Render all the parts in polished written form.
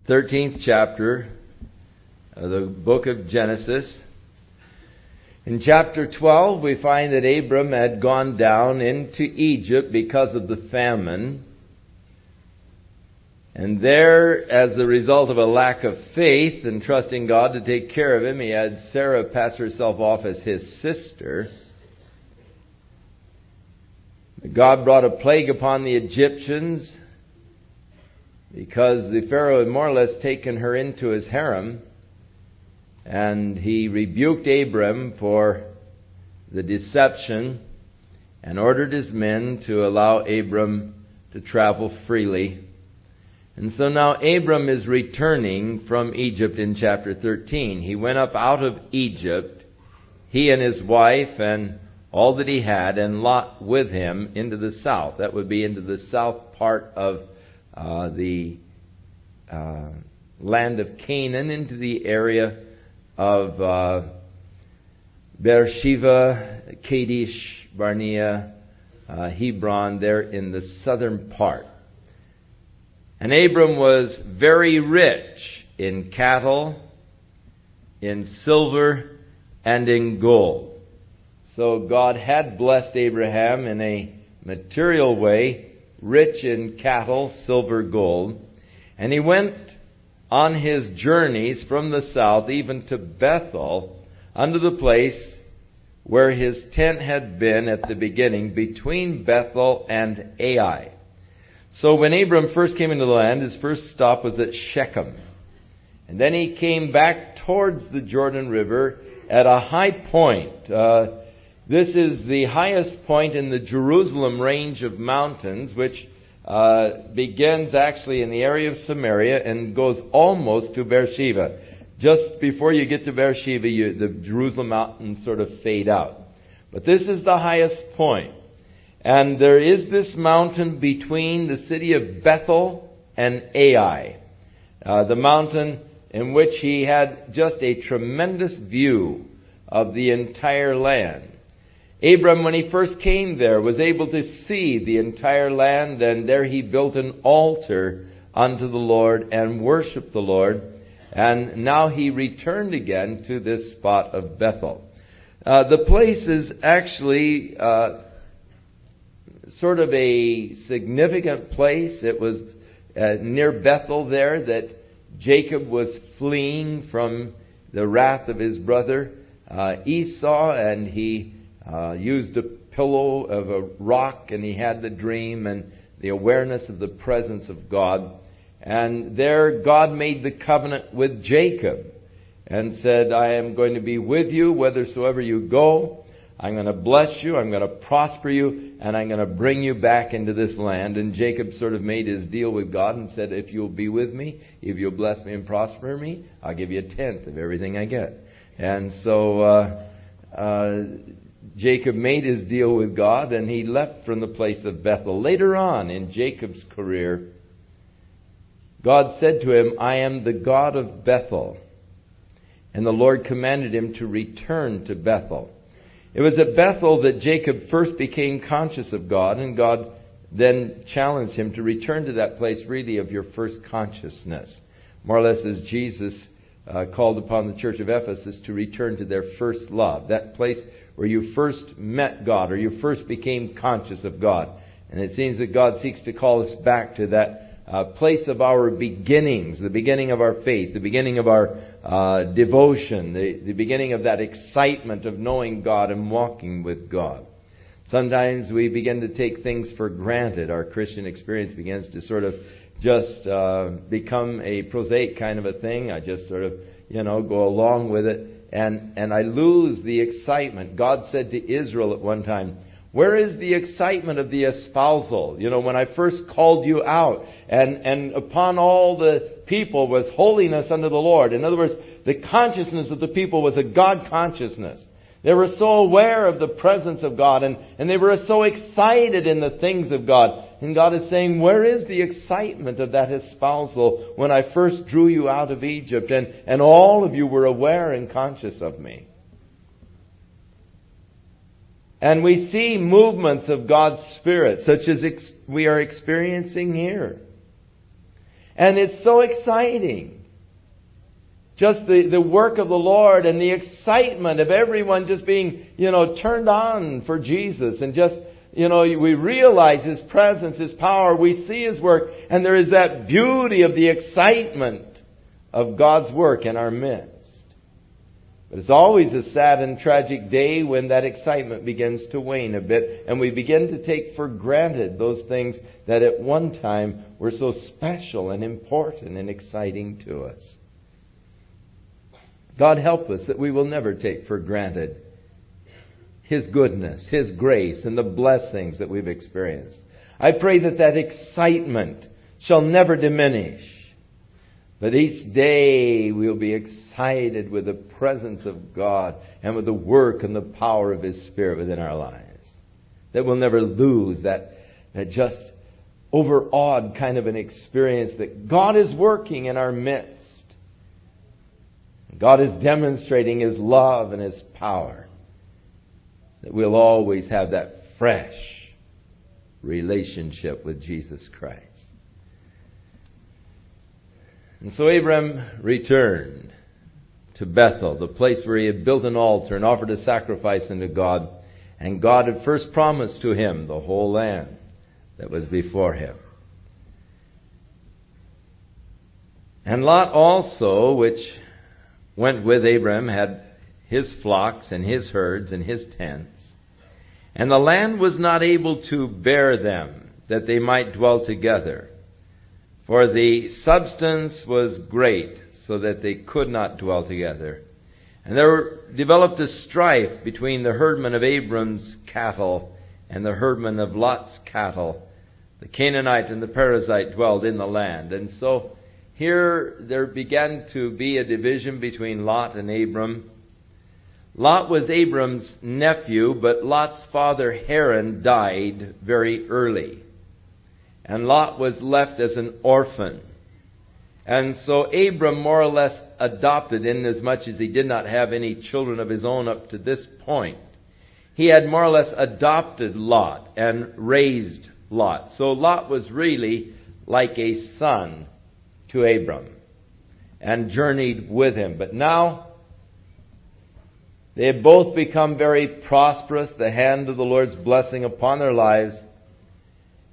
13th chapter of the book of Genesis. In chapter 12, we find that Abram had gone down into Egypt because of the famine. And there, as the result of a lack of faith and trusting God to take care of him, he had Sarah pass herself off as his sister. God brought a plague upon the Egyptians because the Pharaoh had more or less taken her into his harem. And he rebuked Abram for the deception and ordered his men to allow Abram to travel freely. And so now Abram is returning from Egypt in chapter 13. He went up out of Egypt, he and his wife and all that he had, and Lot with him, into the south. That would be into the south part of the land of Canaan, into the area of Beersheba, Kadesh, Barnea, Hebron, there in the southern part. And Abram was very rich in cattle, in silver, and in gold. So God had blessed Abraham in a material way, rich in cattle, silver, gold. And he went on his journeys from the south, even to Bethel, unto the place where his tent had been at the beginning, between Bethel and Ai. So when Abram first came into the land, his first stop was at Shechem. And then he came back towards the Jordan River at a high point. This is the highest point in the Jerusalem range of mountains, which begins actually in the area of Samaria and goes almost to Beersheba. Just before you get to Beersheba, the Jerusalem mountains sort of fade out. But this is the highest point. And there is this mountain between the city of Bethel and Ai. The mountain in which he had just a tremendous view of the entire land. Abram, when he first came there, was able to see the entire land, and there he built an altar unto the Lord and worshiped the Lord. And now he returned again to this spot of Bethel. The place is actually sort of a significant place. It was near Bethel there that Jacob was fleeing from the wrath of his brother Esau, and he used a pillow of a rock, and he had the dream and the awareness of the presence of God. And there God made the covenant with Jacob and said, I am going to be with you whithersoever you go. I'm going to bless you, I'm going to prosper you, and I'm going to bring you back into this land. And Jacob sort of made his deal with God and said, if you'll be with me, if you'll bless me and prosper me, I'll give you 1/10 of everything I get. And so Jacob made his deal with God, and he left from the place of Bethel. Later on in Jacob's career, God said to him, I am the God of Bethel. And the Lord commanded him to return to Bethel. It was at Bethel that Jacob first became conscious of God, and God then challenged him to return to that place really of your first consciousness. More or less as Jesus called upon the church of Ephesus to return to their first love. That place where you first met God, or you first became conscious of God. And it seems that God seeks to call us back to that place of our beginnings, the beginning of our faith, the beginning of our devotion, the beginning of that excitement of knowing God and walking with God. Sometimes we begin to take things for granted. Our Christian experience begins to sort of just become a prosaic kind of a thing. I just sort of, go along with it. And I lose the excitement. God said to Israel at one time, where is the excitement of the espousal? When I first called you out, and upon all the people was holiness unto the Lord. In other words, the consciousness of the people was a God consciousness. They were so aware of the presence of God, and they were so excited in the things of God. And God is saying, where is the excitement of that espousal when I first drew you out of Egypt, and all of you were aware and conscious of me? And we see movements of God's Spirit, such as we are experiencing here. And it's so exciting. Just the work of the Lord and the excitement of everyone just being, turned on for Jesus. And just, we realize His presence, His power. We see His work. And there is that beauty of the excitement of God's work in our midst. But it's always a sad and tragic day when that excitement begins to wane a bit and we begin to take for granted those things that at one time were so special and important and exciting to us. God help us that we will never take for granted His goodness, His grace, and the blessings that we've experienced. I pray that excitement shall never diminish. But each day we'll be excited with the presence of God and with the work and the power of His Spirit within our lives. That we'll never lose that just overawed kind of an experience that God is working in our midst. God is demonstrating His love and His power. That we'll always have that fresh relationship with Jesus Christ. And so Abram returned to Bethel, the place where he had built an altar and offered a sacrifice unto God. And God had first promised to him the whole land that was before him. And Lot also, which went with Abram, had his flocks and his herds and his tents. And the land was not able to bear them, that they might dwell together. For the substance was great, so that they could not dwell together. And there developed a strife between the herdmen of Abram's cattle and the herdmen of Lot's cattle. The Canaanite and the Perizzite dwelled in the land. And so here there began to be a division between Lot and Abram. Lot was Abram's nephew, but Lot's father Haran died very early. And Lot was left as an orphan. And so Abram more or less adopted, in as much as he did not have any children of his own up to this point. He had more or less adopted Lot and raised Lot. So Lot was really like a son to Abram and journeyed with him. But now they have both become very prosperous, the hand of the Lord's blessing upon their lives.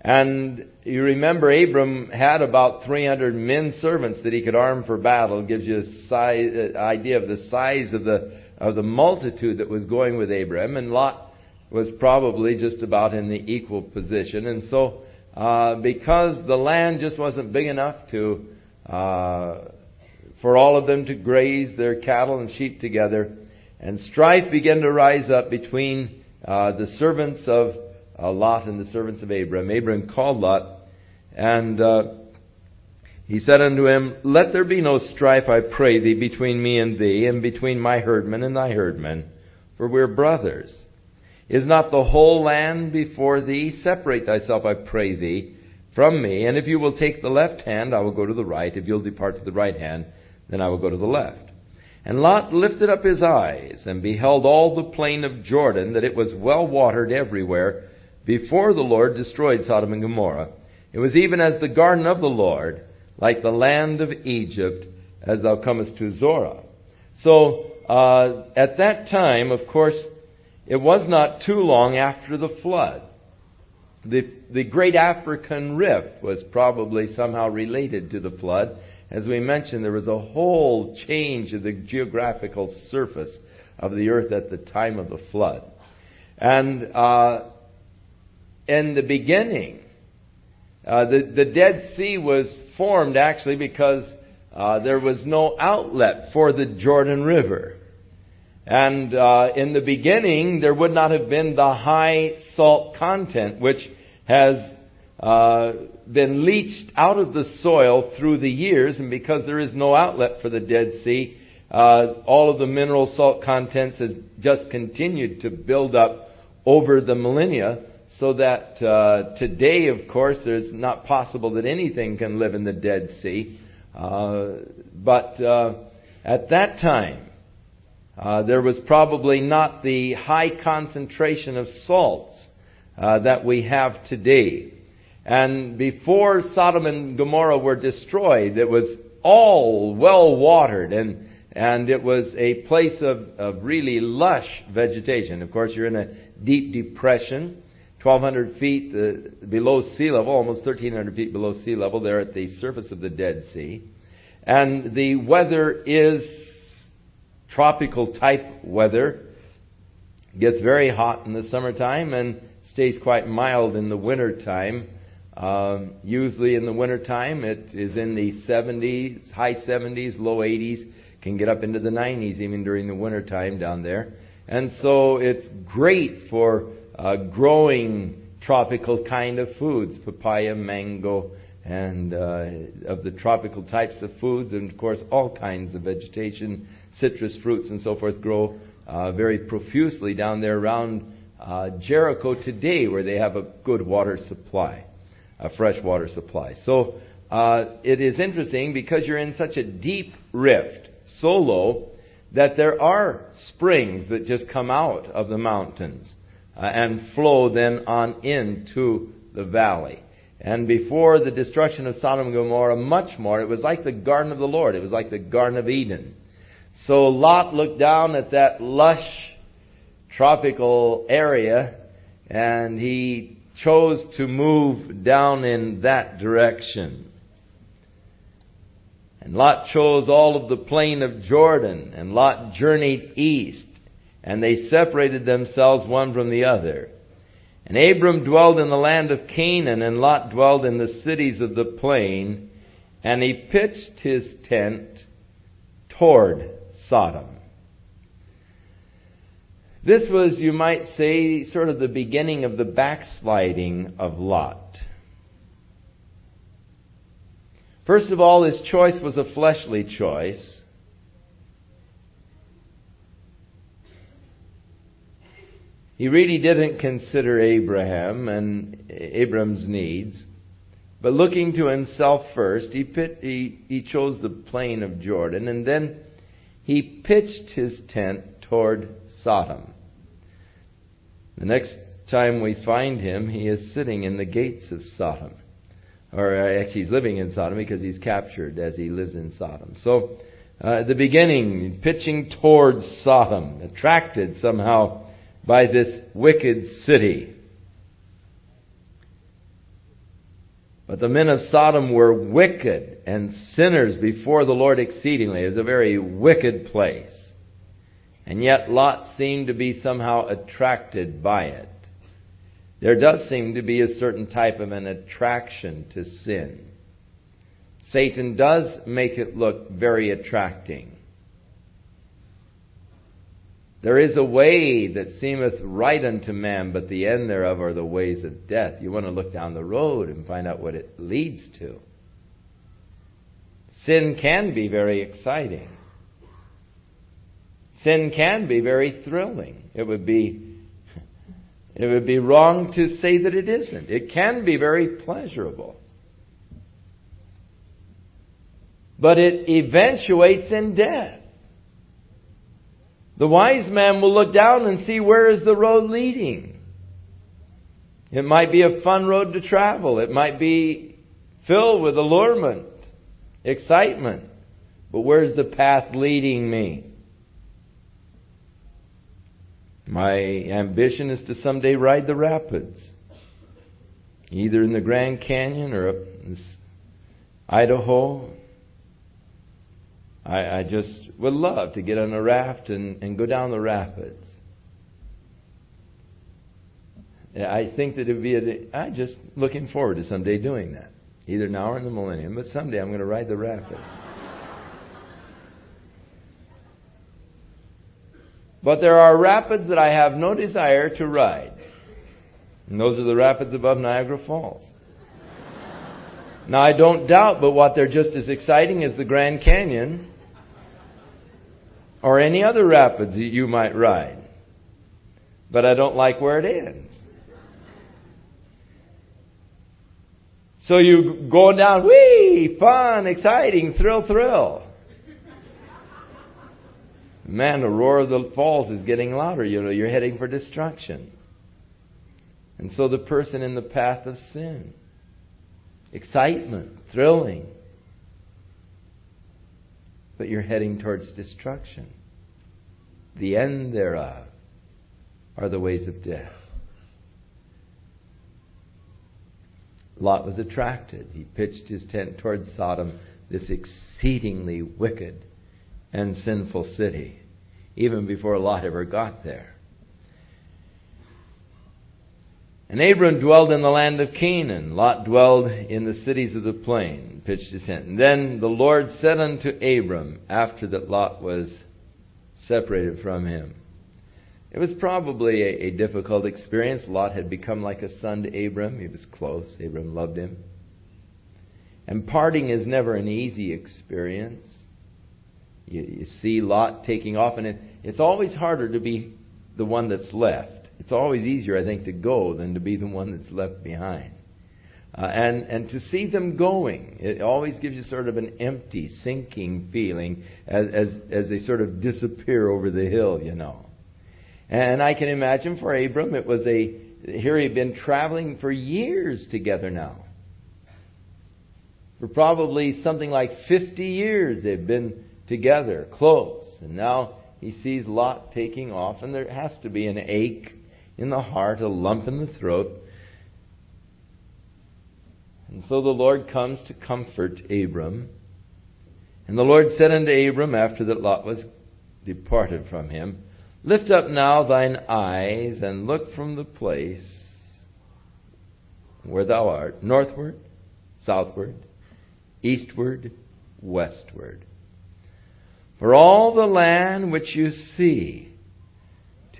And you remember Abram had about 300 men servants that he could arm for battle. It gives you an idea of the size of the multitude that was going with Abram. And Lot was probably just about in the equal position. And so because the land just wasn't big enough for all of them to graze their cattle and sheep together, and strife began to rise up between the servants of Lot and the servants of Abram. Abram called Lot, and he said unto him, Let there be no strife, I pray thee, between me and thee, and between my herdmen and thy herdmen, for we are brothers. Is not the whole land before thee? Separate thyself, I pray thee, from me, and if you will take the left hand, I will go to the right. If you'll depart to the right hand, then I will go to the left. And Lot lifted up his eyes, and beheld all the plain of Jordan, that it was well watered everywhere, before the Lord destroyed Sodom and Gomorrah. It was even as the garden of the Lord, like the land of Egypt, as thou comest to Zorah. So, at that time, of course, it was not too long after the flood. The great African rift was probably somehow related to the flood. As we mentioned, there was a whole change of the geographical surface of the earth at the time of the flood. And in the beginning, the Dead Sea was formed actually because there was no outlet for the Jordan River. And in the beginning, there would not have been the high salt content, which has been leached out of the soil through the years. And because there is no outlet for the Dead Sea, all of the mineral salt contents has just continued to build up over the millennia. So that today, of course, there's not possible that anything can live in the Dead Sea. But at that time, there was probably not the high concentration of salts that we have today. And before Sodom and Gomorrah were destroyed, it was all well watered, and it was a place of really lush vegetation. Of course, you're in a deep depression, 1,200 feet below sea level, almost 1,300 feet below sea level, there at the surface of the Dead Sea. And the weather is tropical type weather. It gets very hot in the summertime and stays quite mild in the wintertime. Usually in the wintertime it is in the 70s, high 70s, low 80s, can get up into the 90s even during the wintertime down there. And so it's great for growing tropical kind of foods, papaya, mango, and of the tropical types of foods, and of course all kinds of vegetation, citrus fruits and so forth grow very profusely down there around Jericho today, where they have a good water supply, a fresh water supply. So it is interesting because you're in such a deep rift, so low, that there are springs that just come out of the mountains and flow then on into the valley. And before the destruction of Sodom and Gomorrah, much more, it was like the Garden of the Lord. It was like the Garden of Eden. So Lot looked down at that lush tropical area, and he chose to move down in that direction. And Lot chose all of the plain of Jordan, and Lot journeyed east, and they separated themselves one from the other. And Abram dwelled in the land of Canaan, and Lot dwelled in the cities of the plain, and he pitched his tent toward Sodom. This was, you might say, sort of the beginning of the backsliding of Lot. First of all, his choice was a fleshly choice. He really didn't consider Abraham and Abram's needs. But looking to himself first, he chose the plain of Jordan, and then he pitched his tent toward Sodom. The next time we find him, he is sitting in the gates of Sodom. Or actually, he's living in Sodom because he's captured as he lives in Sodom. So, at the beginning, pitching towards Sodom, attracted somehow by this wicked city. But the men of Sodom were wicked and sinners before the Lord exceedingly. It was a very wicked place. And yet Lot seemed to be somehow attracted by it. There does seem to be a certain type of an attraction to sin. Satan does make it look very attracting. There is a way that seemeth right unto man, but the end thereof are the ways of death. You want to look down the road and find out what it leads to. Sin can be very exciting. Sin can be very thrilling. It would be wrong to say that it isn't. It can be very pleasurable. But it eventuates in death. The wise man will look down and see where is the road leading. It might be a fun road to travel. It might be filled with allurement, excitement. But where's the path leading me? My ambition is to someday ride the rapids, either in the Grand Canyon or up in Idaho. I just would love to get on a raft and go down the rapids. I think that it would be I'm just looking forward to someday doing that, either now or in the millennium. But someday I'm going to ride the rapids. But there are rapids that I have no desire to ride. And those are the rapids above Niagara Falls. Now, I don't doubt but what they're just as exciting as the Grand Canyon or any other rapids that you might ride. But I don't like where it ends. So you go down, whee, fun, exciting, thrill. Man, the roar of the falls is getting louder. You know, you're heading for destruction. And so the person in the path of sin excitement, thrilling. But you're heading towards destruction. The end thereof are the ways of death. Lot was attracted. He pitched his tent towards Sodom, this exceedingly wicked and sinful city, even before Lot ever got there. And Abram dwelled in the land of Canaan. Lot dwelled in the cities of the plain, pitched his tent. And then the Lord said unto Abram, after that Lot was separated from him. It was probably a difficult experience. Lot had become like a son to Abram. He was close. Abram loved him. And parting is never an easy experience. You see Lot taking off, and it's always harder to be the one that's left. It's always easier, I think, to go than to be the one that's left behind. And to see them going, it always gives you sort of an empty, sinking feeling as they sort of disappear over the hill, you know. And I can imagine for Abram, it was here he'd been traveling for years together now. For probably something like 50 years they've been together, close. And now he sees Lot taking off, and there has to be an ache in the heart, a lump in the throat. And so the Lord comes to comfort Abram. And the Lord said unto Abram, after that Lot was departed from him, Lift up now thine eyes, and look from the place where thou art, northward, southward, eastward, westward. For all the land which you see,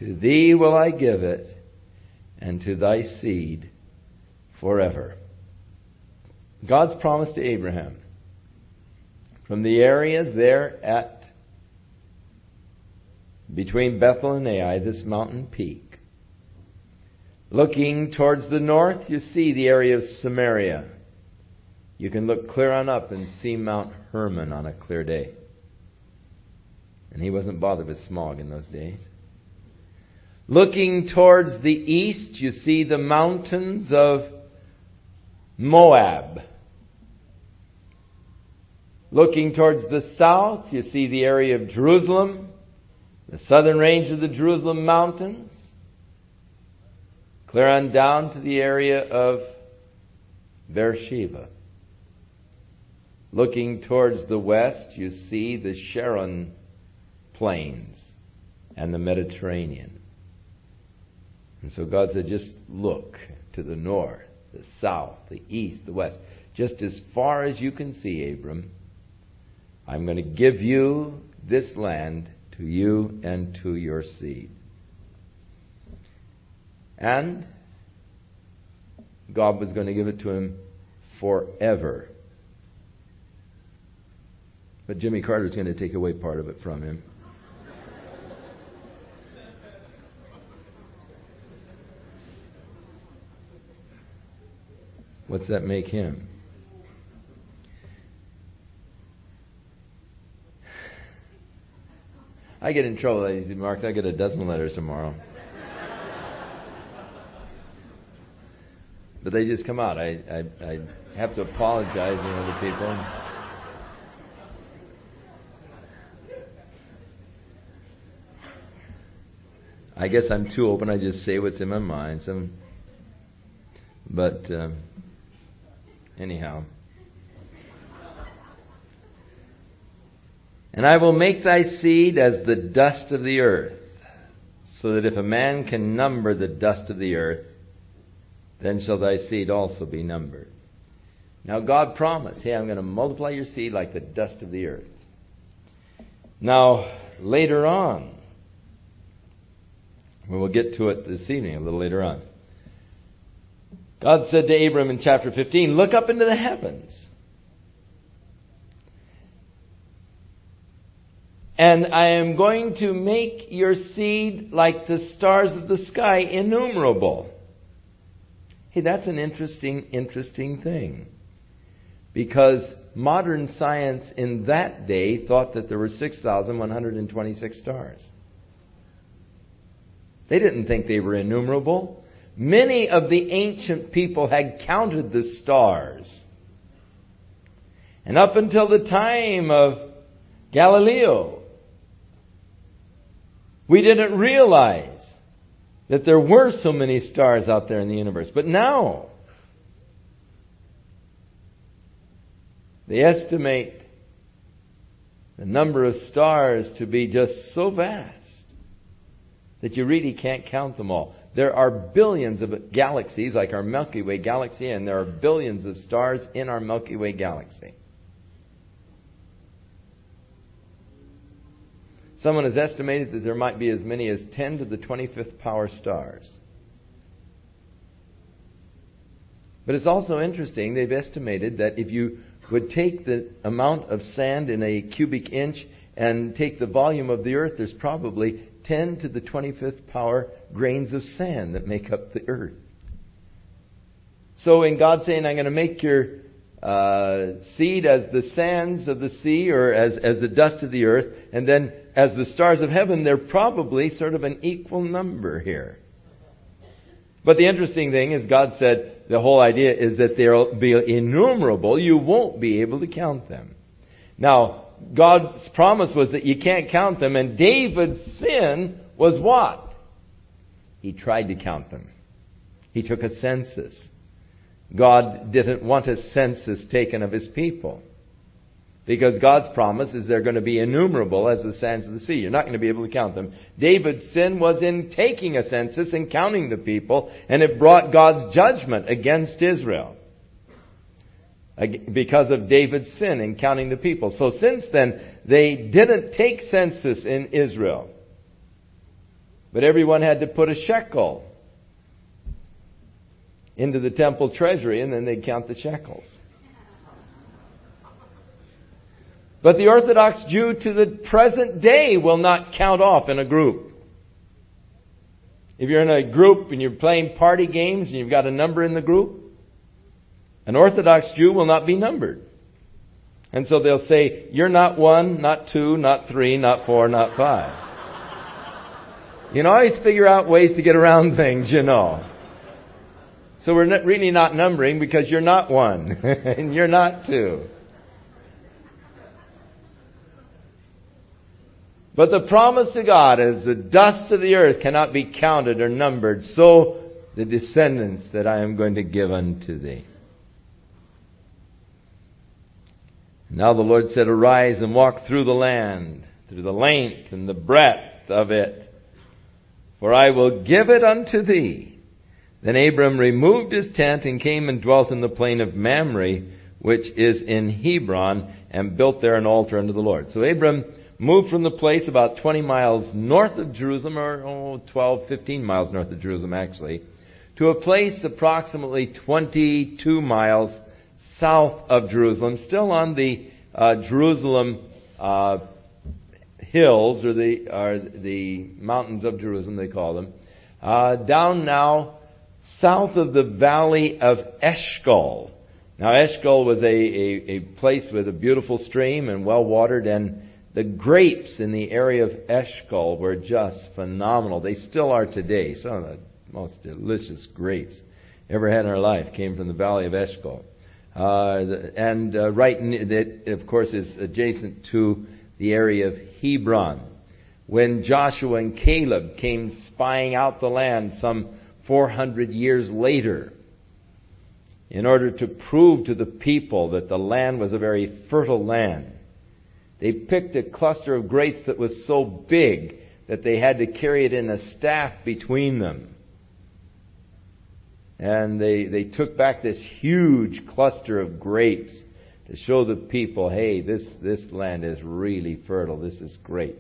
to thee will I give it, and to thy seed forever. God's promise to Abraham, from the area there at between Bethel and Ai, this mountain peak. Looking towards the north, you see the area of Samaria. You can look clear on up and see Mount Hermon on a clear day. And he wasn't bothered with smog in those days. Looking towards the east, you see the mountains of Moab. Looking towards the south, you see the area of Jerusalem, the southern range of the Jerusalem mountains, clear on down to the area of Beersheba. Looking towards the west, you see the Sharon plains and the Mediterranean. And so God said, just look to the north, the south, the east, the west. Just as far as you can see, Abram, I'm going to give you this land to you and to your seed. And God was going to give it to him forever. But Jimmy Carter's going to take away part of it from him. What's that make him? I get in trouble, ladies and Marks. I get a dozen letters tomorrow. But they just come out. I have to apologize to other people. I guess I'm too open. I just say what's in my mind. But anyhow. And I will make thy seed as the dust of the earth, so that if a man can number the dust of the earth, then shall thy seed also be numbered. Now God promised, hey, I'm going to multiply your seed like the dust of the earth. Now, later on, we will get to it this evening, a little later on. God said to Abram in chapter 15, look up into the heavens. And I am going to make your seed like the stars of the sky, innumerable. Hey, that's an interesting thing. Because modern science in that day thought that there were 6,126 stars. They didn't think they were innumerable. Many of the ancient people had counted the stars And up until the time of Galileo, we didn't realize that there were so many stars out there in the universe. But now, they estimate the number of stars to be just so vast that you really can't count them all. There are billions of galaxies, like our Milky Way galaxy, and there are billions of stars in our Milky Way galaxy. Someone has estimated that there might be as many as 10 to the 25th power stars. But it's also interesting, they've estimated that if you would take the amount of sand in a cubic inch and take the volume of the earth, there's probably 10 to the 25th power grains of sand that make up the earth. So in God saying, I'm going to make your seed as the sands of the sea, or as the dust of the earth, and then as the stars of heaven, they're probably sort of an equal number here. But the interesting thing is, God said the whole idea is that they'll be innumerable. You won't be able to count them. Now, God's promise was that you can't count them, and David's sin was what? He tried to count them. He took a census. God didn't want a census taken of His people, because God's promise is they're going to be innumerable as the sands of the sea. You're not going to be able to count them. David's sin was in taking a census and counting the people, and it brought God's judgment against Israel because of David's sin in counting the people. So since then, they didn't take census in Israel, but everyone had to put a shekel into the temple treasury, and then they'd count the shekels. But the Orthodox Jew to the present day will not count off in a group. If you're in a group and you're playing party games and you've got a number in the group, an Orthodox Jew will not be numbered. And so they'll say, you're not 1, not 2, not 3, not 4, not 5. You can always figure out ways to get around things, you know. So we're really not numbering because you're not 1 and you're not 2. But the promise of God is the dust of the earth cannot be counted or numbered, so the descendants that I am going to give unto thee. Now the Lord said, arise and walk through the land, through the length and the breadth of it, for I will give it unto thee. Then Abram removed his tent and came and dwelt in the plain of Mamre, which is in Hebron, and built there an altar unto the Lord. So Abram moved from the place about 20 miles north of Jerusalem, or 12, 15 miles north of Jerusalem actually, to a place approximately 22 miles south of Jerusalem, still on the Jerusalem hills, or the mountains of Jerusalem, they call them, down now south of the valley of Eshcol. Now Eshcol was a place with a beautiful stream and well watered, and the grapes in the area of Eshcol were just phenomenal. They still are today. Some of the most delicious grapes ever had in our life came from the valley of Eshcol. Right near that, of course, is adjacent to the area of Hebron. When Joshua and Caleb came spying out the land some 400 years later, in order to prove to the people that the land was a very fertile land, they picked a cluster of grapes that was so big that they had to carry it in a staff between them. And they took back this huge cluster of grapes to show the people, hey, this land is really fertile. This is great.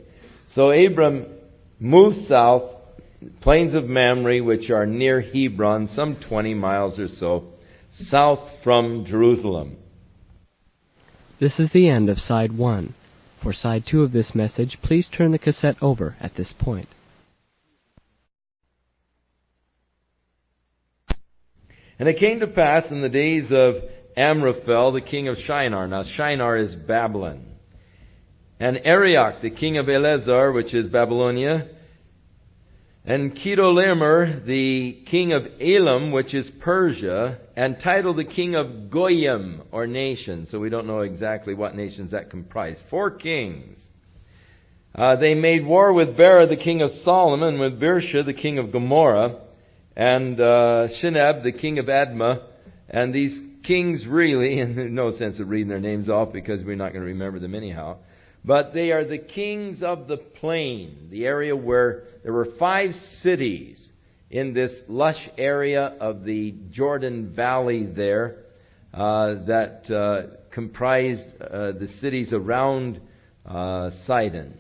So Abram moved south, plains of Mamre, which are near Hebron, some 20 miles or so, south from Jerusalem. This is the end of Side 1. For Side 2 of this message, please turn the cassette over at this point. And it came to pass in the days of Amraphel, the king of Shinar. Now Shinar is Babylon. And Arioch, the king of Elazar, which is Babylonia. And Chedorlaomer, the king of Elam, which is Persia, and Tidal, the king of Goyim, or nations. So we don't know exactly what nations that comprise. 4 kings. They made war with Bera, the king of Solomon, with Birsha, the king of Gomorrah, and Shinab, the king of Admah. And these kings really, and there's no sense of reading their names off because we're not going to remember them anyhow, but they are the kings of the plain, the area where there were 5 cities in this lush area of the Jordan Valley there that comprised the cities around Sidon.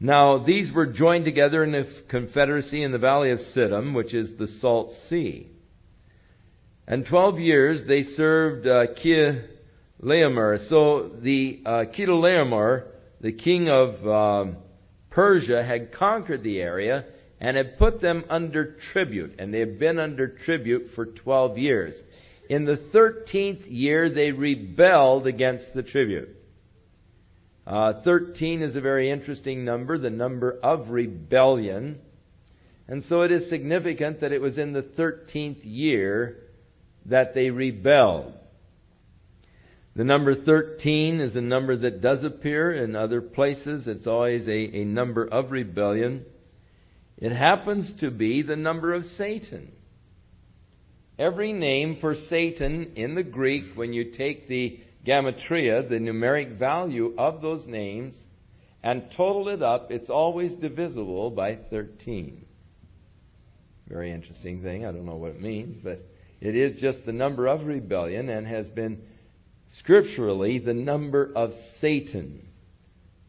Now, these were joined together in a confederacy in the valley of Siddim, which is the Salt Sea. And 12 years they served Chedorlaomer. So the Chedorlaomer, the king of Persia, had conquered the area and had put them under tribute. And they have been under tribute for 12 years. In the 13th year, they rebelled against the tribute. 13 is a very interesting number, the number of rebellion. And so it is significant that it was in the 13th year that they rebelled. The number 13 is a number that does appear in other places. It's always a number of rebellion. It happens to be the number of Satan. Every name for Satan in the Greek, when you take the gematria, the numeric value of those names, and total it up, it's always divisible by 13. Very interesting thing. I don't know what it means, but it is just the number of rebellion and has been scripturally the number of Satan,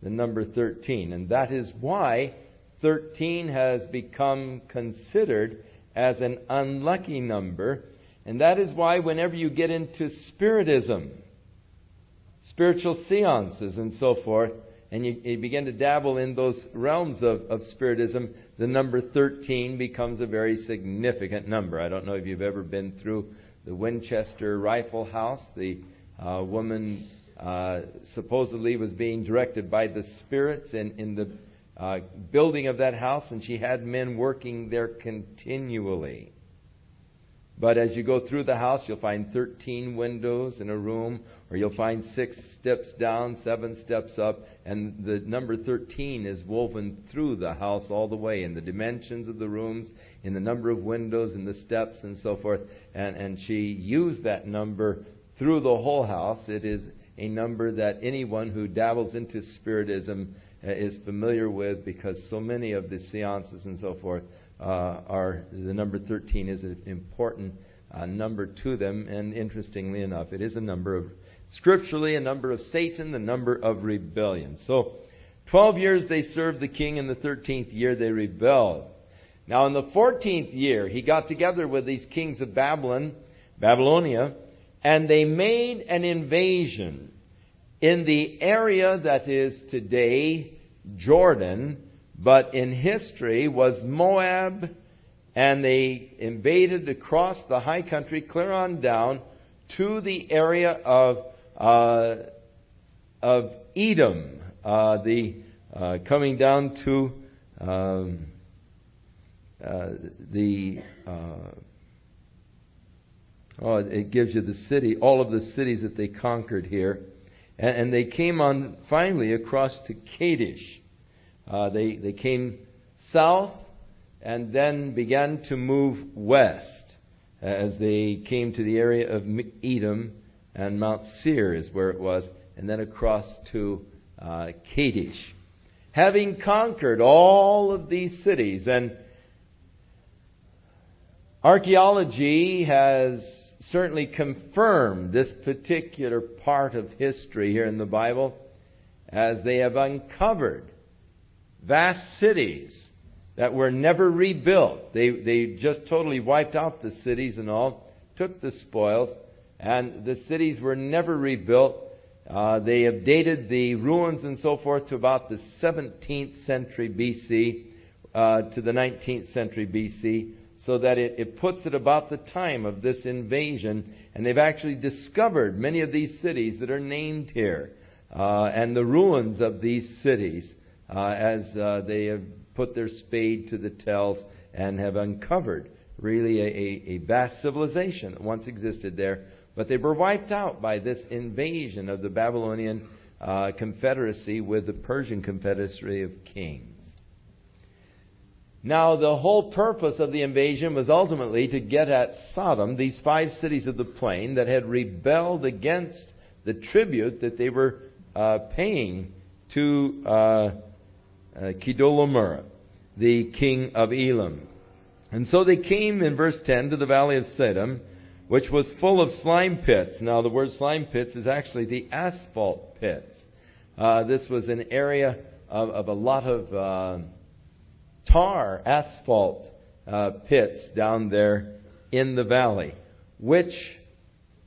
the number 13. And that is why 13 has become considered as an unlucky number. And that is why whenever you get into Spiritism, spiritual seances and so forth, and you begin to dabble in those realms of Spiritism, the number 13 becomes a very significant number. I don't know if you've ever been through the Winchester Rifle House. The woman supposedly was being directed by the spirits in the building of that house, and she had men working there continually. But as you go through the house, you'll find 13 windows in a room, or you'll find 6 steps down, 7 steps up, and the number 13 is woven through the house all the way, in the dimensions of the rooms, in the number of windows, in the steps, and so forth. And she used that number through the whole house. It is a number that anyone who dabbles into Spiritism is familiar with, because so many of the seances and so forth are the number 13 is an important number to them. And interestingly enough, it is a number of, scripturally, a number of Satan, the number of rebellion. So 12 years they served the king. In the 13th year they rebelled. Now in the 14th year he got together with these kings of Babylonia, and they made an invasion in the area that is today Jordan, but in history was Moab, and they invaded across the high country, clear on down to the area of Edom, coming down to it gives you the city, all of the cities that they conquered here. And they came on finally across to Kadesh. They came south and then began to move west as they came to the area of Edom, and Mount Seir is where it was, and then across to Kadesh. Having conquered all of these cities, and archaeology has certainly confirmed this particular part of history here in the Bible, as they have uncovered vast cities that were never rebuilt. They just totally wiped out the cities and all, took the spoils, and the cities were never rebuilt. They have dated the ruins and so forth to about the 17th century BC to the 19th century BC, so that it puts it about the time of this invasion. And they've actually discovered many of these cities that are named here, and the ruins of these cities as they have put their spade to the tells and have uncovered really a vast civilization that once existed there. But they were wiped out by this invasion of the Babylonian confederacy with the Persian confederacy of kings. Now, the whole purpose of the invasion was ultimately to get at Sodom, these 5 cities of the plain that had rebelled against the tribute that they were paying to Chedorlaomer, the king of Elam. And so they came, in verse 10, to the valley of Sodom, which was full of slime pits. Now, the word slime pits is actually the asphalt pits. This was an area of a lot of tar, asphalt pits down there in the valley, which,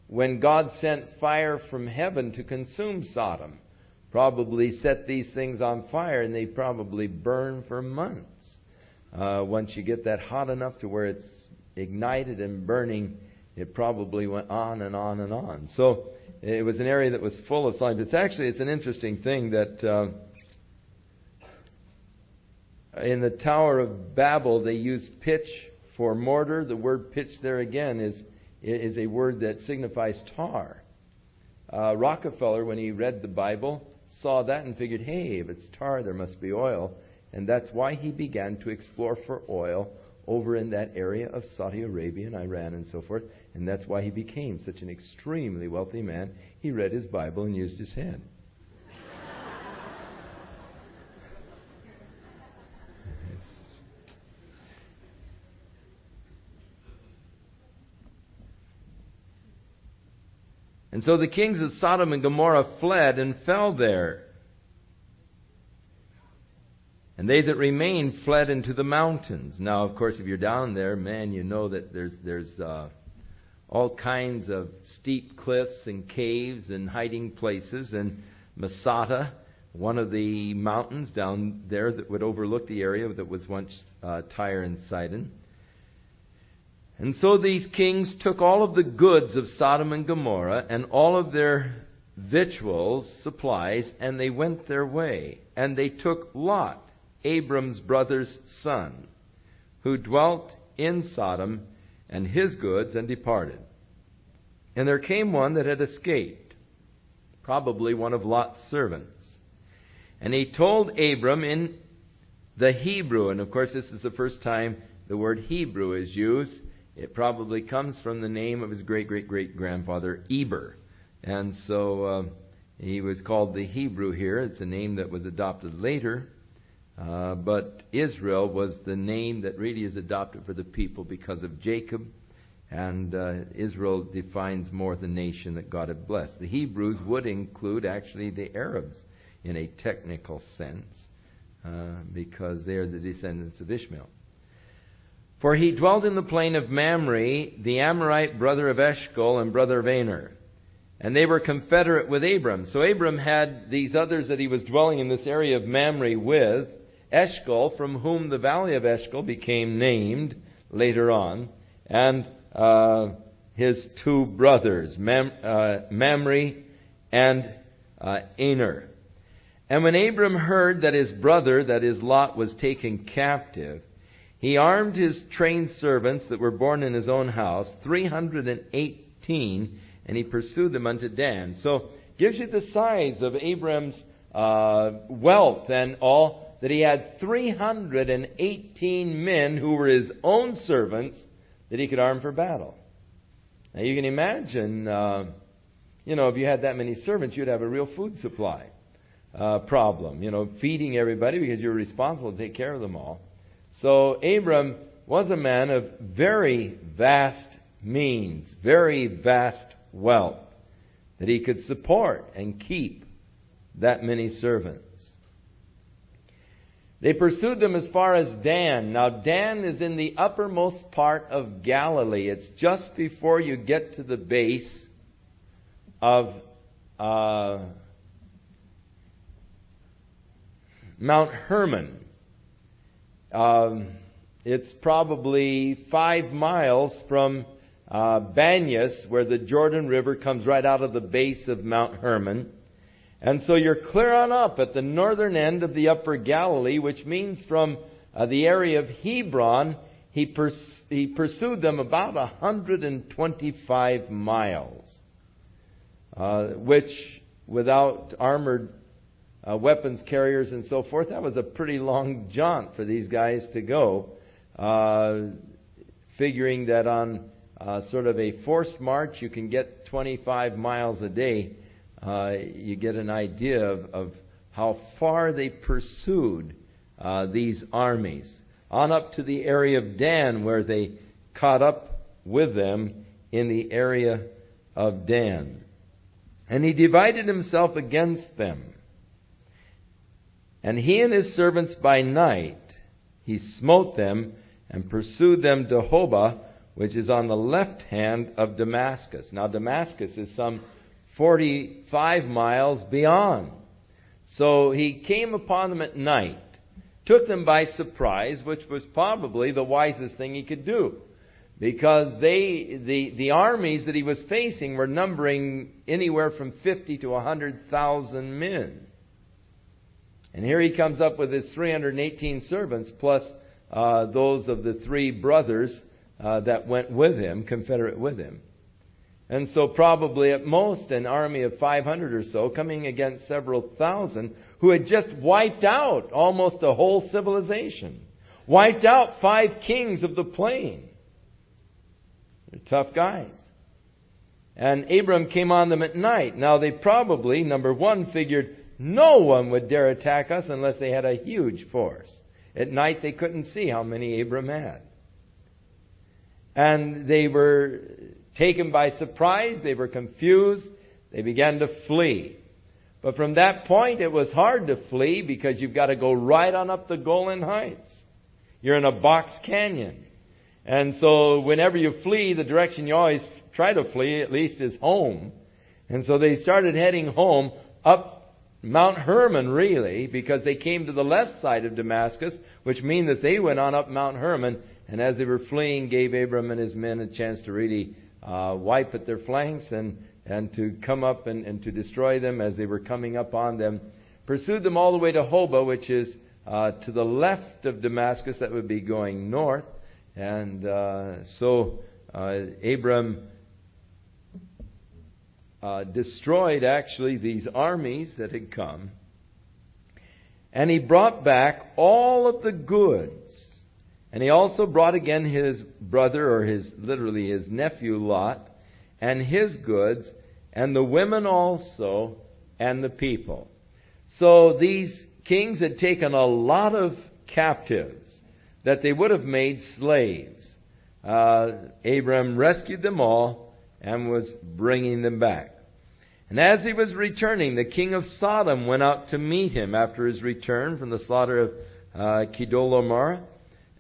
when God sent fire from heaven to consume Sodom, probably set these things on fire, and they probably burn for months. Once you get that hot enough to where it's ignited and burning, it probably went on and on and on. So it was an area that was full of slime. It's an interesting thing that in the Tower of Babel they used pitch for mortar. The word pitch there again is a word that signifies tar. Rockefeller, when he read the Bible, saw that and figured, hey, if it's tar, there must be oil. And that's why he began to explore for oil over in that area of Saudi Arabia and Iran and so forth. And that's why he became such an extremely wealthy man. He read his Bible and used his head. And so the kings of Sodom and Gomorrah fled and fell there. And they that remained fled into the mountains. Now, of course, if you're down there, man, you know that there's all kinds of steep cliffs and caves and hiding places. And Masada, one of the mountains down there that would overlook the area that was once Tyre and Sidon. And so these kings took all of the goods of Sodom and Gomorrah and all of their victuals, supplies, and they went their way. And they took Lot, Abram's brother's son, who dwelt in Sodom, and his goods, and departed. And there came one that had escaped, probably one of Lot's servants. And he told Abram in the Hebrew, and of course this is the first time the word Hebrew is used. It probably comes from the name of his great-great-great-grandfather, Eber. And so he was called the Hebrew here. It's a name that was adopted later. But Israel was the name that really is adopted for the people because of Jacob. And Israel defines more the nation that God had blessed. The Hebrews would include actually the Arabs in a technical sense because they are the descendants of Ishmael. For he dwelt in the plain of Mamre, the Amorite, brother of Eshcol and brother of Aner. And they were confederate with Abram. So Abram had these others that he was dwelling in this area of Mamre with, Eshcol, from whom the valley of Eshcol became named later on, and his 2 brothers, Mamre and Aner. And when Abram heard that his brother, that is Lot, was taken captive, he armed his trained servants that were born in his own house, 318, and he pursued them unto Dan. So, gives you the size of Abram's wealth and all, that he had 318 men who were his own servants that he could arm for battle. Now, you can imagine, if you had that many servants, you'd have a real food supply problem. Feeding everybody because you're responsible to take care of them all. So Abram was a man of very vast means, very vast wealth, that he could support and keep that many servants. They pursued them as far as Dan. Now Dan is in the uppermost part of Galilee. It's just before you get to the base of Mount Hermon. It's probably 5 miles from Banyas, where the Jordan River comes right out of the base of Mount Hermon. And so you're clear on up at the northern end of the upper Galilee, which means from the area of Hebron he pursued them about 125 miles, which, without armored weapons carriers and so forth, that was a pretty long jaunt for these guys to go, figuring that on sort of a forced march you can get 25 miles a day. You get an idea of how far they pursued these armies, on up to the area of Dan, where they caught up with them in the area of Dan. And he divided himself against them. And he and his servants by night, he smote them and pursued them to Hobah, which is on the left hand of Damascus. Now Damascus is some 45 miles beyond. So he came upon them at night, took them by surprise, which was probably the wisest thing he could do, because the armies that he was facing were numbering anywhere from 50 to 100,000 men. And here he comes up with his 318 servants, plus those of the three brothers that went with him, confederate with him. And so probably at most an army of 500 or so, coming against several thousand, who had just wiped out almost a whole civilization. Wiped out 5 kings of the plain. They're tough guys. And Abram came on them at night. Now they probably, number one, figured no one would dare attack us unless they had a huge force. At night they couldn't see how many Abram had. And they were taken by surprise. They were confused. They began to flee. But from that point, it was hard to flee because you've got to go right on up the Golan Heights. You're in a box canyon. And so whenever you flee, the direction you always try to flee, at least, is home. And so they started heading home up Mount Hermon, really, because they came to the left side of Damascus, which means that they went on up Mount Hermon, and as they were fleeing, gave Abram and his men a chance to really wipe at their flanks and to come up and to destroy them as they were coming up on them. Pursued them all the way to Hobah, which is to the left of Damascus. That would be going north. And so Abram destroyed actually these armies that had come. And he brought back all of the goods. And he also brought again his brother, or literally his nephew Lot, and his goods, and the women also, and the people. So these kings had taken a lot of captives that they would have made slaves. Abram rescued them all and was bringing them back. And as he was returning, the king of Sodom went out to meet him after his return from the slaughter of Kedorlaomer.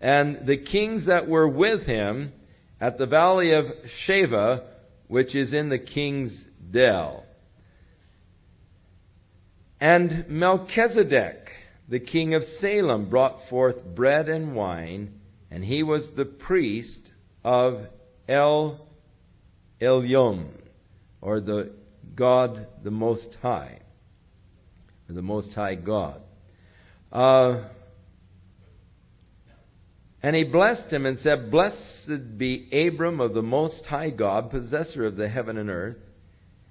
And the kings that were with him at the valley of Sheva, which is in the king's dell. And Melchizedek, the king of Salem, brought forth bread and wine, and he was the priest of El Elyon, or the God the Most High, or the Most High God. And he blessed him and said, Blessed be Abram of the Most High God, possessor of the heaven and earth.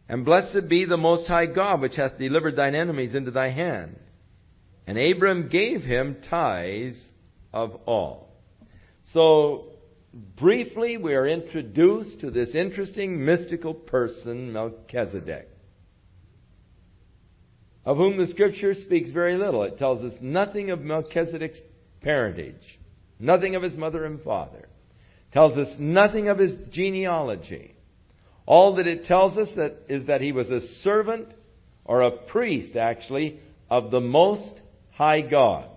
And blessed be the Most High God, which hath delivered thine enemies into thy hand. And Abram gave him tithes of all. So, briefly, we are introduced to this interesting mystical person, Melchizedek, of whom the Scripture speaks very little. It tells us nothing of Melchizedek's parentage. Nothing of his mother and father. Tells us nothing of his genealogy. All that it tells us is that he was a servant, or a priest, actually, of the Most High God.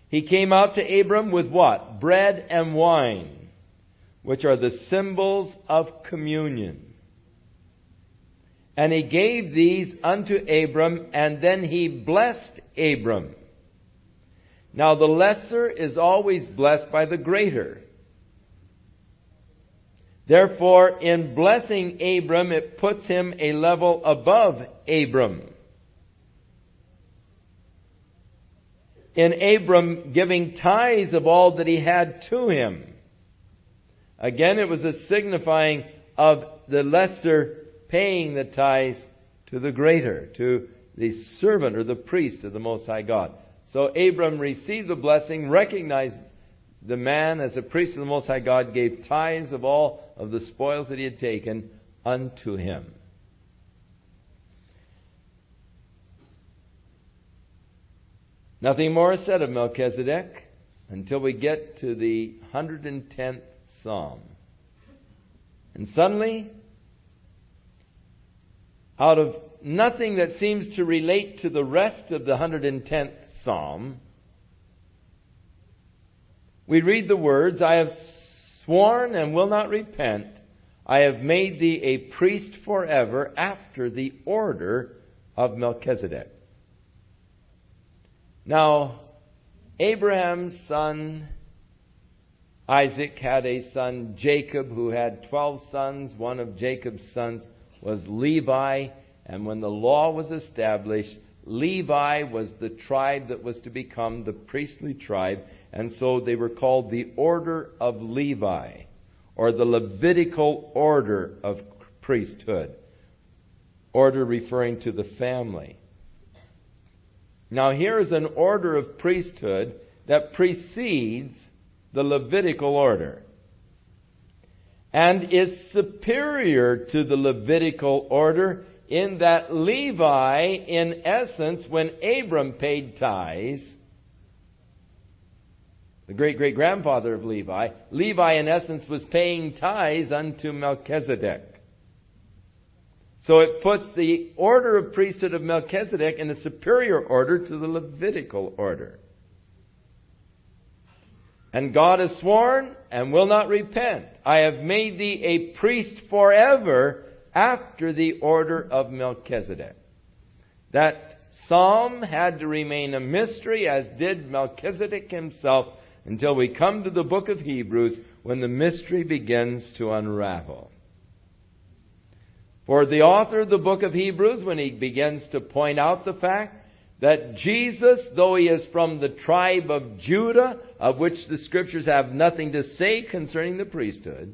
He came out to Abram with what? Bread and wine, which are the symbols of communion. And he gave these unto Abram, and then he blessed Abram. Now, the lesser is always blessed by the greater. Therefore, in blessing Abram, it puts him a level above Abram. in Abram giving tithes of all that he had to him. Again, it was a signifying of the lesser paying the tithes to the greater, to the servant or the priest of the Most High God. So Abram received the blessing, recognized the man as a priest of the Most High God, gave tithes of all of the spoils that he had taken unto him. Nothing more is said of Melchizedek until we get to the 110th Psalm. And suddenly, out of nothing that seems to relate to the rest of the 110th Psalm, we read the words, I have sworn and will not repent. I have made thee a priest forever after the order of Melchizedek. Now, Abraham's son Isaac had a son, Jacob, who had 12 sons. One of Jacob's sons was Levi. And when the law was established, Levi was the tribe that was to become the priestly tribe. And so they were called the order of Levi, or the Levitical order of priesthood. Order referring to the family. Now here is an order of priesthood that precedes the Levitical order, and is superior to the Levitical order in that Levi, in essence, when Abram paid tithes, the great-great-grandfather of Levi, Levi in essence was paying tithes unto Melchizedek. So it puts the order of priesthood of Melchizedek in a superior order to the Levitical order. And God has sworn and will not repent. I have made thee a priest forever after the order of Melchizedek. That psalm had to remain a mystery, as did Melchizedek himself, until we come to the book of Hebrews, when the mystery begins to unravel. For the author of the book of Hebrews, when he begins to point out the fact that Jesus, though he is from the tribe of Judah, of which the Scriptures have nothing to say concerning the priesthood,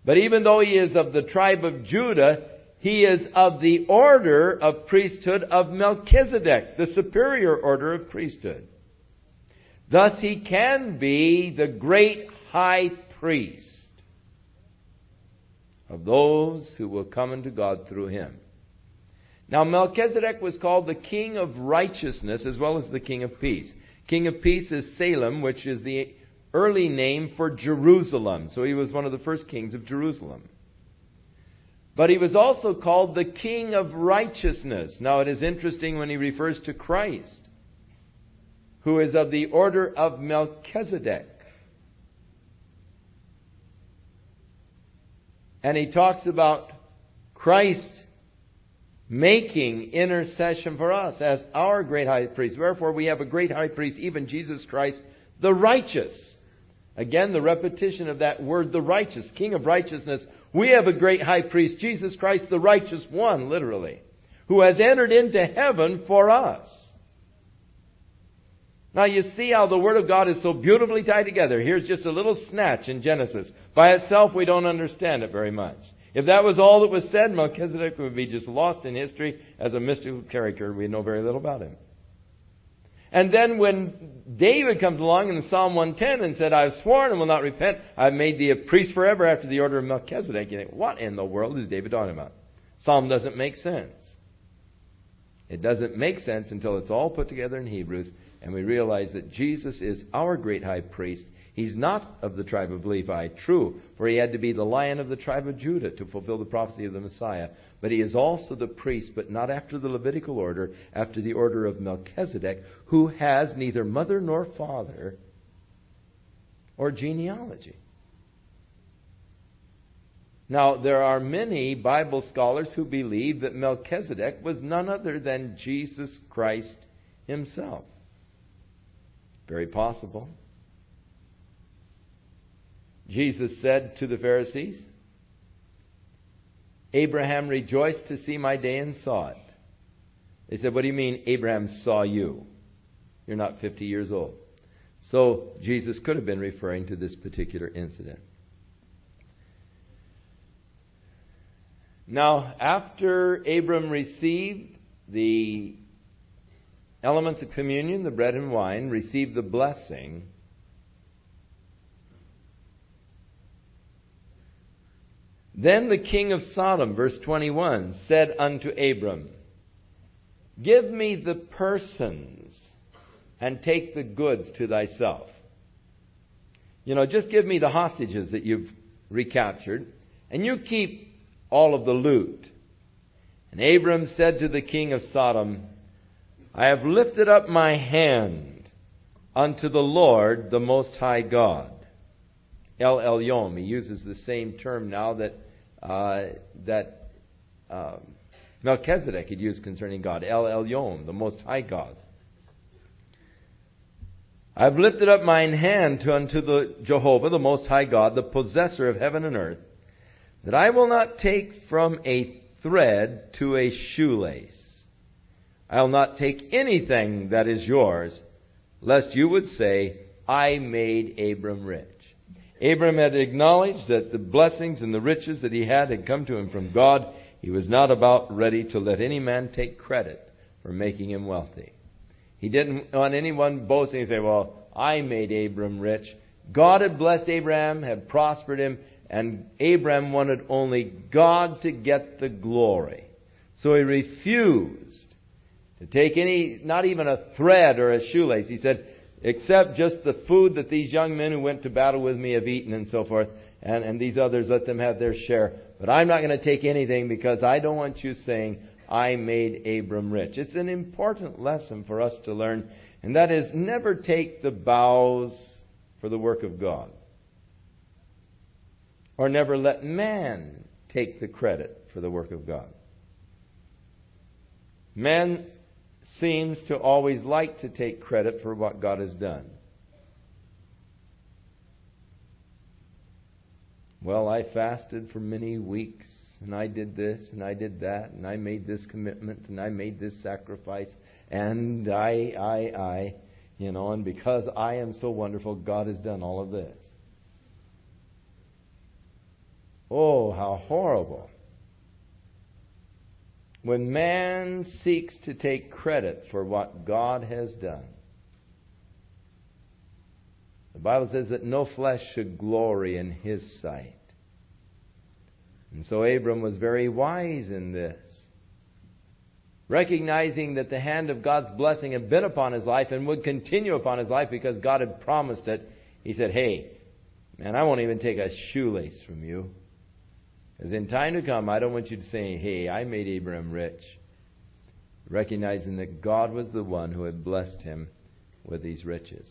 but even though he is of the tribe of Judah, he is of the order of priesthood of Melchizedek, the superior order of priesthood. Thus he can be the great high priest of those who will come unto God through him. Now Melchizedek was called the king of righteousness as well as the king of peace. King of peace is Salem, which is the early name for Jerusalem. So he was one of the first kings of Jerusalem. But he was also called the king of righteousness. Now it is interesting when he refers to Christ, who is of the order of Melchizedek. And he talks about Christ making intercession for us as our great high priest. Wherefore we have a great high priest, even Jesus Christ, the righteous. Again, the repetition of that word, the righteous, king of righteousness. We have a great high priest, Jesus Christ, the righteous one, literally, who has entered into heaven for us. Now you see how the Word of God is so beautifully tied together. Here's just a little snatch in Genesis. By itself, we don't understand it very much. If that was all that was said, Melchizedek would be just lost in history as a mystical character. We know very little about him. And then when David comes along in Psalm 110 and said, I have sworn and will not repent, I have made thee a priest forever after the order of Melchizedek. You think, what in the world is David talking about? Psalm doesn't make sense. It doesn't make sense until it's all put together in Hebrews and we realize that Jesus is our great high priest. He's not of the tribe of Levi, true, for he had to be the Lion of the tribe of Judah to fulfill the prophecy of the Messiah. But he is also the priest, but not after the Levitical order, after the order of Melchizedek, who has neither mother nor father or genealogy. Now, there are many Bible scholars who believe that Melchizedek was none other than Jesus Christ himself. Very possible. Jesus said to the Pharisees, Abraham rejoiced to see my day and saw it. They said, what do you mean Abraham saw you? you're not 50 years old. So Jesus could have been referring to this particular incident. Now, after Abram received the elements of communion, the bread and wine, received the blessing, then the king of Sodom, verse 21, said unto Abram, Give me the persons and take the goods to thyself. Just give me the hostages that you've recaptured, and you keep all of the loot. And Abram said to the king of Sodom, I have lifted up my hand unto the Lord, the Most High God. El Elyon. He uses the same term now that Melchizedek had used concerning God. El Elyon, the Most High God. I have lifted up mine hand unto the Jehovah, the Most High God, the possessor of heaven and earth, that I will not take from a thread to a shoelace. I will not take anything that is yours, lest you would say, I made Abram rich. Abram had acknowledged that the blessings and the riches that he had come to him from God. He was not about ready to let any man take credit for making him wealthy. He didn't want anyone boasting and say, well, I made Abram rich. God had blessed Abraham, had prospered him, and Abraham wanted only God to get the glory. So he refused to take any, not even a thread or a shoelace. He said, except just the food that these young men who went to battle with me have eaten and so forth, and these others, let them have their share. But I'm not going to take anything because I don't want you saying, I made Abram rich. It's an important lesson for us to learn, and that is never take the bows for the work of God. Or never let man take the credit for the work of God. Man seems to always like to take credit for what God has done. Well, I fasted for many weeks, and I did this, and I did that, and I made this commitment, and I made this sacrifice, and I, and because I am so wonderful, God has done all of this. Oh, how horrible. When man seeks to take credit for what God has done. The Bible says that no flesh should glory in his sight. And so Abram was very wise in this. Recognizing that the hand of God's blessing had been upon his life and would continue upon his life because God had promised it. He said, hey, man, I won't even take a shoelace from you. Because in time to come, I don't want you to say, hey, I made Abraham rich. Recognizing that God was the one who had blessed him with these riches.